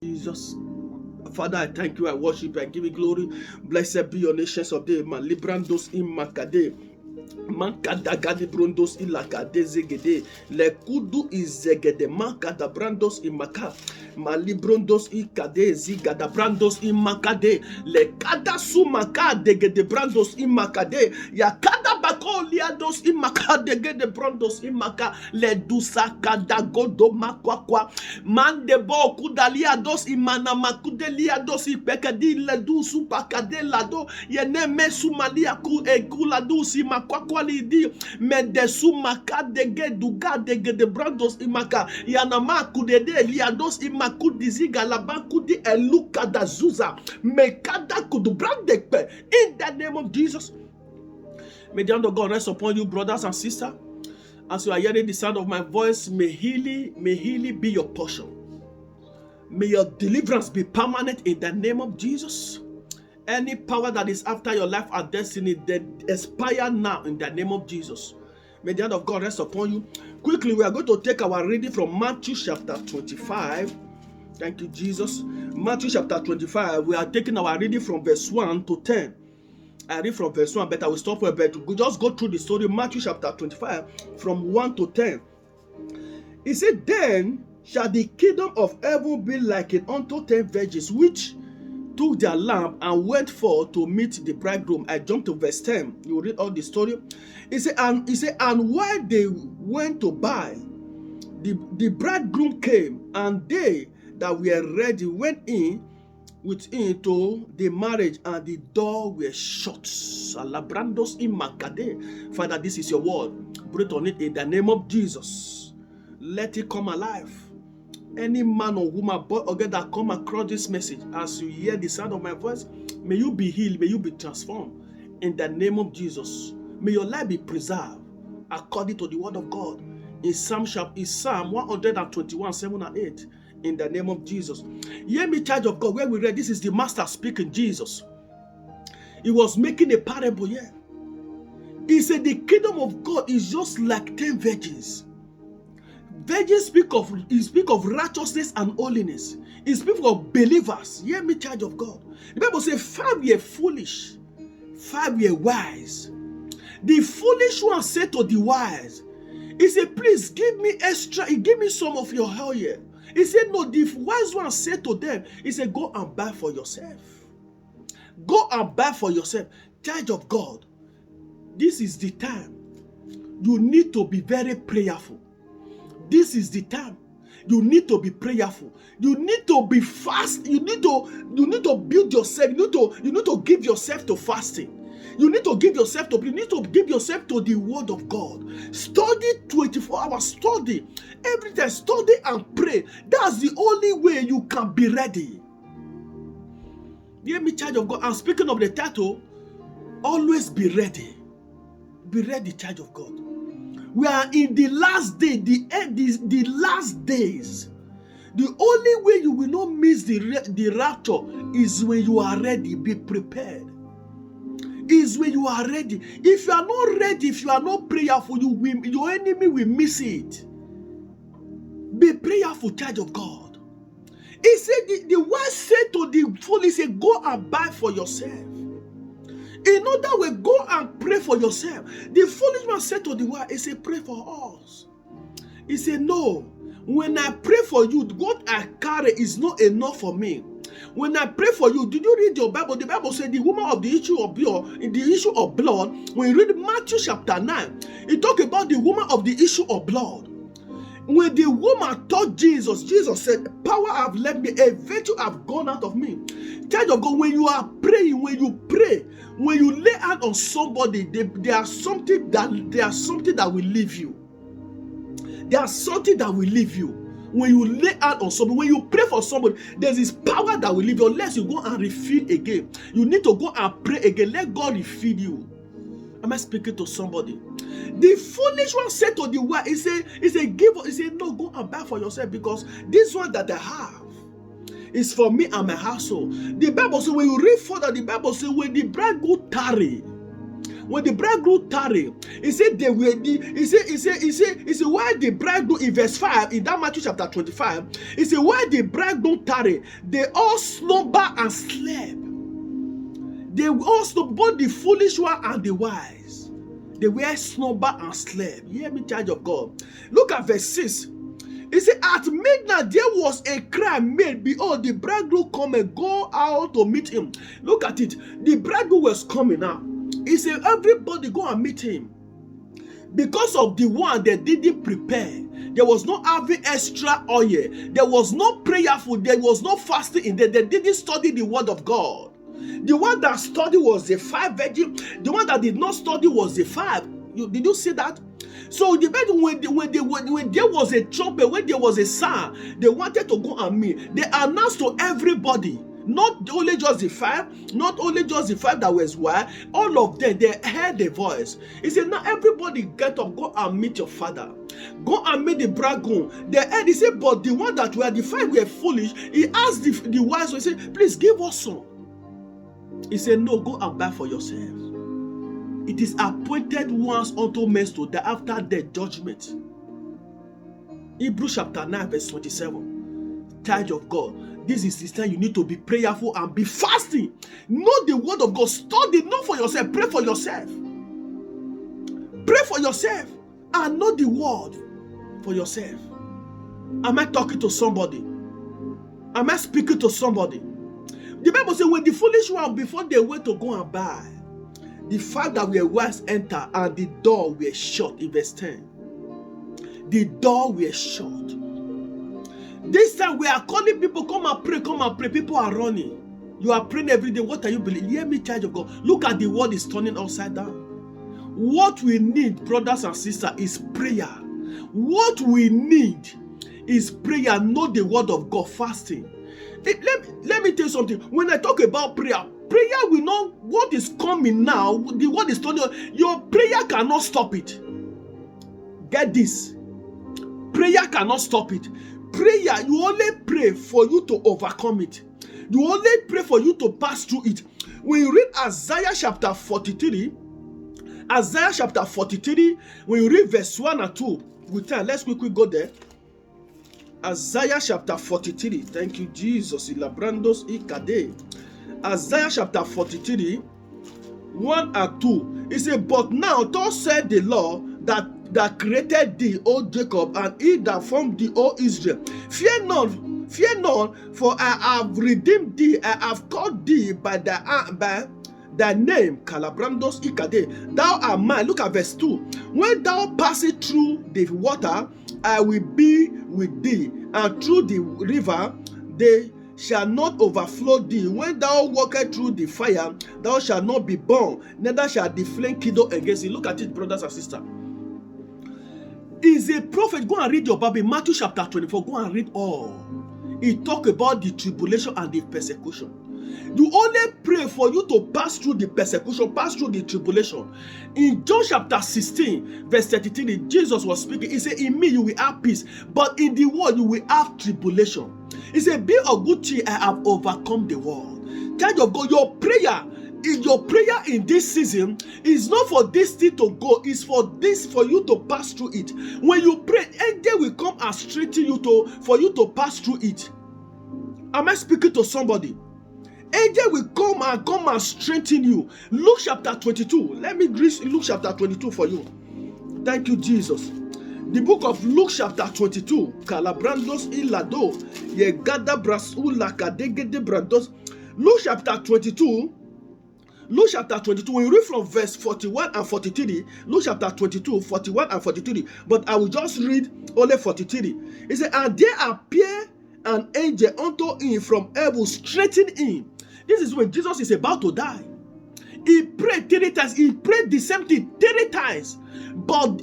Jesus. Father, I thank you, I worship you, I give you glory. Blessed be your nations of day, man. Librandos in Makade. Mankada gadi brondos ilakade zegede le kudu izegede mankada brandos imaka mali brondos ikade zigada brandos imakade le kada sumaka degede brandos imakade ya kada bako liados imakade gede brandos imaka le dusa kada godo makwakwa mande bo kudalia dos imana makudelia dos ipekadi le dusu pakade lado yeneme sumalia ku egula dusi makwakwa di medesu maka dege duga dege de brandos imaka yanama kudede liados imaku diziga labakudi eluka da zuza mekada kudu brandekpe in the name of Jesus. May the hand of God rest upon you, brothers and sisters. As you are hearing the sound of my voice, may healing be your portion. May your deliverance be permanent in the name of Jesus. Any power that is after your life and destiny, that expire now in the name of Jesus. May the hand of God rest upon you. Quickly, we are going to take our reading from Matthew chapter 25. Thank you, Jesus. Matthew chapter 25. We are taking our reading from verse 1 to 10. I read from verse 1, but I will stop here. But just go through the story. Matthew chapter 25, from 1 to 10. He said, "Then shall the kingdom of heaven be likened unto 10 virgins, which took their lamp and went forth to meet the bridegroom." I jumped to verse 10. You read all the story. He said, and while they went to buy, the bridegroom came, and they that were ready went in with him to the marriage, and the door were shut. Alabrandos imakade. Father, this is your word. Breathe on it in the name of Jesus. Let it come alive. Any man or woman, boy or girl that come across this message, as you hear the sound of my voice, may you be healed, may you be transformed in the name of Jesus. May your life be preserved according to the word of God in Psalm 121, 7 and 8, in the name of Jesus. Hear me, child of God, where we read, this is the master speaking, Jesus. He was making a parable here. He said the kingdom of God is just like 10 virgins. Virgins speak of righteousness and holiness. It speaks of believers. Hear me, child of God. The Bible says 5 were foolish, 5 were wise. The foolish one said to the wise, he said, "Please give me extra, give me some of your oil here." He said, no. The wise one said to them, he said, "Go and buy for yourself. Go and buy for yourself." Child of God, this is the time you need to be very prayerful. This is the time you need to be prayerful. You need to be fast. You need to build yourself. You need to give yourself to fasting. You need to give yourself to the word of God. Study 24 hours. Study every day. Study and pray. That's the only way you can be ready. Hear me, child of God. I'm speaking of the title. Always be ready. Be ready, child of God. We are in the last day, the last days. The only way you will not miss the rapture is when you are ready. Be prepared. Is when you are ready. If you are not ready, if you are not prayerful, your enemy will miss it. Be prayerful, child of God. He said, the wise said to the fool, he said, "Go and buy for yourself." In other words, go and pray for yourself. The foolish man said to the wise, he said, "Pray for us." He said, "No. When I pray for you, what I carry is not enough for me. When I pray for you," did you read your Bible? The Bible said the woman of the issue of blood, when you read Matthew chapter 9, it talks about the woman of the issue of blood. When the woman touched Jesus, Jesus said, "Power have left me, a virtue have gone out of me." Child of God, when you are praying, when you pray, when you lay hand on somebody, there is something that will leave you. There's something that will leave you. When you lay hand on somebody, when you pray for somebody, there's this power that will leave you unless you go and refill again. You need to go and pray again. Let God refill you. Am I speaking to somebody? The foolish one said to the wise, he said, "Give us." He said, "No, go and buy for yourself, because this one that I have is for me and my household." The Bible says, when you read further, the Bible says, when the bridegroom tarry, when the bridegroom tarry, he said they were he said why the bridegroom in verse 5 in that Matthew chapter 25, he said why the bridegroom tarry, they all slumber and slept. They also both the foolish one and the wise. They were slumber and slept. Hear me, child of God. Look at verse 6. He said, at midnight there was a cry made, behold, the bridegroom come and go out to meet him. Look at it. The bridegroom was coming out. He said, everybody go and meet him. Because of the one they didn't prepare. There was no having extra oil. There was no prayerful. There was no fasting in there. They didn't study the word of God. The one that studied was the 5 virgin. The one that did not study was the 5. Did you see that? So the when there was a trumpet, when there was a sound, they wanted to go and meet. They announced to everybody, not only just the 5, not only just the 5 that was wild, all of them, they heard the voice. He said, now everybody get up, go and meet your father. Go and meet the bridegroom. They heard, he said, but the one that were the 5 were foolish. He asked the wise one, he said, please give us some. He said, no, go and buy for yourself. It is appointed once unto men to die, after death judgment. Hebrews chapter 9 verse 27. Child of God, this is the time you need to be prayerful and be fasting. Know the word of God. Study, not for yourself. Pray for yourself. Pray for yourself and know the word for yourself. Am I talking to somebody? Am I speaking to somebody? The Bible says when the foolish one, before they went to go and buy, the 5 that were wise enter and the door were shut. In verse 10, the door were shut. This time we are calling people, come and pray, come and pray. People are running. You are praying every day. What are you believing? Hear me, child of God. Look at the world is turning upside down. What we need, brothers and sisters, is prayer. What we need is prayer. Know the word of God, fasting. Let me tell you something. When I talk about prayer will not, what is coming now, the word is telling you, your prayer cannot stop it. Get this. Prayer cannot stop it. Prayer, you only pray for you to overcome it. You only pray for you to pass through it. When you read Isaiah chapter 43, when you read verse 1 and 2, let's quickly go there. Isaiah chapter 43. Thank you, Jesus. Isaiah chapter 43, 1 and 2. He said, but now thus said the Lord that created thee, O Jacob, and he that formed thee, O Israel. Fear none, for I have redeemed thee. I have called thee by thy name, Calabrandos Ikade. Thou art mine. Look at verse 2. When thou passest through the water, I will be with thee, and through the river they shall not overflow thee. When thou walkest through the fire, thou shalt not be burned, neither shall the flame kindle against thee. Look at it, brothers and sisters. Is a prophet. Go and read your Bible. Matthew chapter 24. Go and read all. He talk about the tribulation and the persecution. You only pray for you to pass through the persecution, pass through the tribulation. In John chapter 16, verse 33, Jesus was speaking. He said, in me you will have peace, but in the world you will have tribulation. He said, be of good cheer, I have overcome the world. Child of God, your prayer in this season is not for this thing to go, it's for you to pass through it. When you pray, angel will come and straighten you for you to pass through it. Am I speaking to somebody? Angel will come and strengthen you. Luke chapter 22. Let me read Luke chapter 22 for you. Thank you, Jesus. The book of Luke chapter 22. Calabrandos ilado. Yegada brasula kadegede brandos. Luke chapter 22. Luke chapter 22. When you read from verse 41 and 43. Luke chapter 22, 41 and 43. But I will just read only 43. It said, and there appeared an angel unto him from heaven, straighten him. This is when Jesus is about to die. He prayed 3 times. He prayed the same thing 3 times. But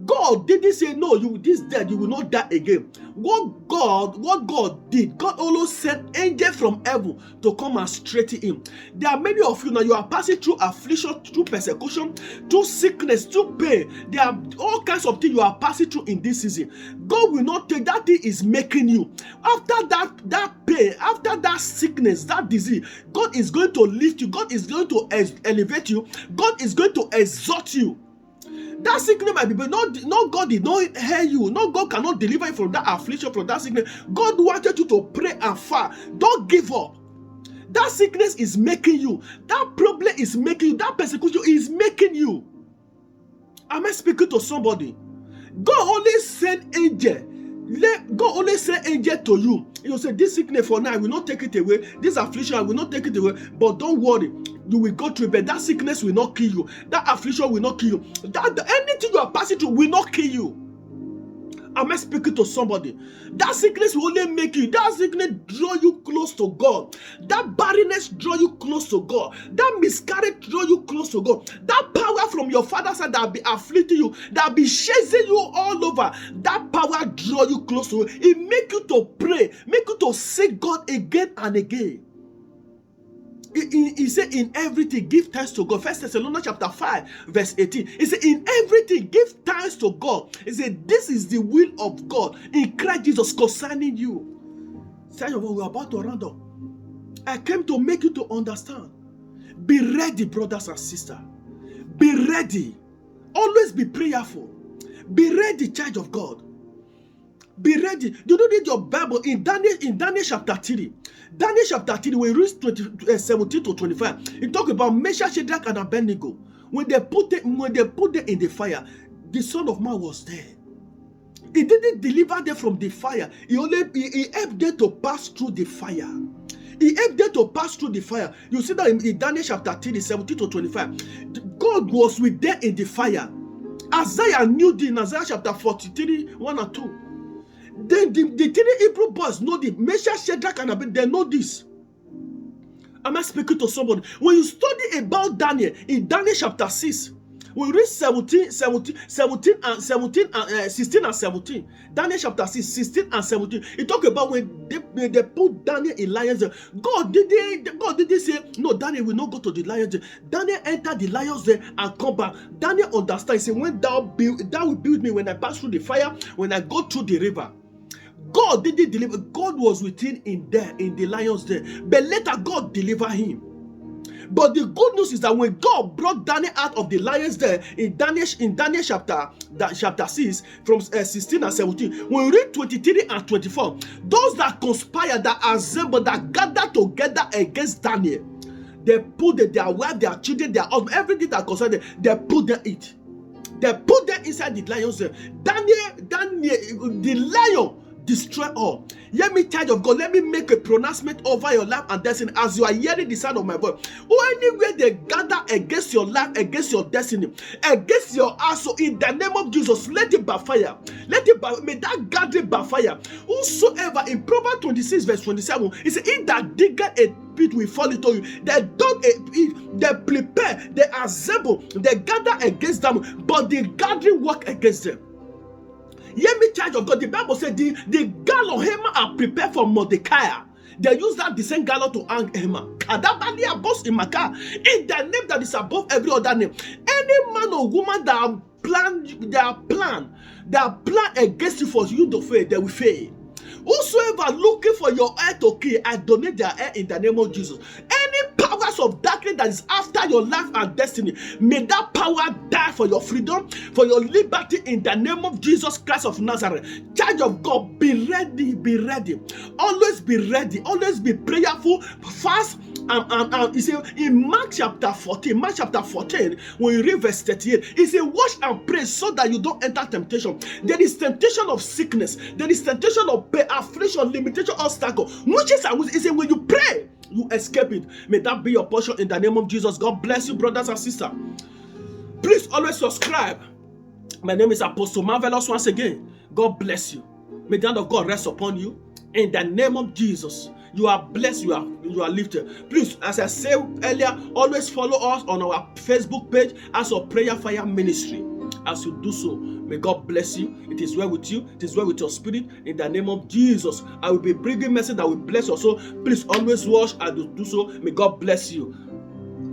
God didn't say, no, you this dead, you will not die again. What God did, God always sent angels from heaven to come and straighten him. There are many of you now, you are passing through affliction, through persecution, through sickness, through pain. There are all kinds of things you are passing through in this season. God will not take that thing is making you. After that pain, after that sickness, that disease, God is going to lift you. God is going to elevate you. God is going to exalt you. That sickness might be, but not God did not hear you. No, God cannot deliver you from that affliction, from that sickness. God wanted you to pray and fast. Don't give up. That sickness is making you. That problem is making you. That persecution is making you. Am I speaking to somebody? God only send angel. God only send angel to you. You say, this sickness for now, I will not take it away. This affliction, I will not take it away. But don't worry. You will go through it, but that sickness will not kill you. That affliction will not kill you. Anything you are passing through will not kill you. Am I speaking to somebody? That sickness will only make you. That sickness draw you close to God. That barrenness draw you close to God. That miscarriage draw you close to God. That power from your father's side that be afflicting you, that be chasing you all over, that power draw you close to it. It make you to pray, make you to seek God again and again. He said, in everything, give thanks to God. 1 Thessalonians chapter 5, verse 18. He said, in everything, give thanks to God. He said, this is the will of God in Christ Jesus concerning you. Say, we're about to round up. I came to make you to understand. Be ready, brothers and sisters. Be ready. Always be prayerful. Be ready, child of God. Be ready. You don't need your Bible in Daniel chapter 3. Daniel chapter 3, we read 17 to 25. It talk about Meshach, Shadrach, and Abednego. When they put them in the fire, the Son of Man was there. He didn't deliver them from the fire. He helped them to pass through the fire. He helped them to pass through the fire. You see that in Daniel chapter 3, 17 to 25. God was with them in the fire. Isaiah knew this in Isaiah chapter 43, 1 and 2. Then the three Hebrew boys know this. Meshach, Shadrach, and Abednego, they know this. Am I speaking to somebody? When you study about Daniel in Daniel chapter 6, we read 16 and 17. Daniel chapter 6, 16 and 17. It talk about when they put Daniel in lions. God didn't say, no, Daniel will not go to the lions. Daniel entered the lions there and come back. Daniel understands. He said, when thou will build me when I pass through the fire, when I go through the river. God didn't deliver. God was with him in the lions there. But later God delivered him. But the good news is that when God brought Daniel out of the lions there in Daniel chapter 6 from 16 and 17, when we read 23 and 24, those that conspired, that assembled, that gathered together against Daniel, they put their wife, their children, their husband, everything that concerned them, they put them in it. They put them inside the lions there. Daniel, the lion destroy all. Let me, child of God, let me make a pronouncement over your life and destiny as you are hearing the sound of my voice. Anywhere they gather against your life, against your destiny, against your ass, so in the name of Jesus, let it backfire. May that gathering backfire. Whosoever, in Proverbs 26 verse 27, it says, in that diggeth a pit will fall into you. They dug a pit, they prepare, they assemble, they gather against them, but the gathering work against them. Hear me, child of God. The Bible said the gallows of Haman are prepared for Mordecai. They use that the same gallows to hang Haman. In the name that is above every other name. Any man or woman that plan against you for you to fail, they will fail. Whosoever looking for your heir to kill, I donate their heir in the name of Jesus. Any powers of darkness that is after your life and destiny, may that power die for your freedom, for your liberty in the name of Jesus Christ of Nazareth. Child of God, be ready, be ready. Always be ready, always be prayerful, fast. And he said in Mark chapter 14, when you read verse 38, he said, watch and pray so that you don't enter temptation. There is temptation of sickness, there is temptation of pain, affliction, limitation, obstacle. Which is, he said, when you pray, you escape it. May that be your portion in the name of Jesus. God bless you, brothers and sisters. Please always subscribe. My name is Apostle Marvelous once again. God bless you. May the hand of God rest upon you in the name of Jesus. You are blessed, you are lifted. Please, as I said earlier, always follow us on our Facebook page as a Prayer Fire Ministry. As you do so, May God bless you. It is well with you. It is well with your spirit. In the name of Jesus, I will be bringing message that will bless your soul. Please always watch and do so. May God bless you.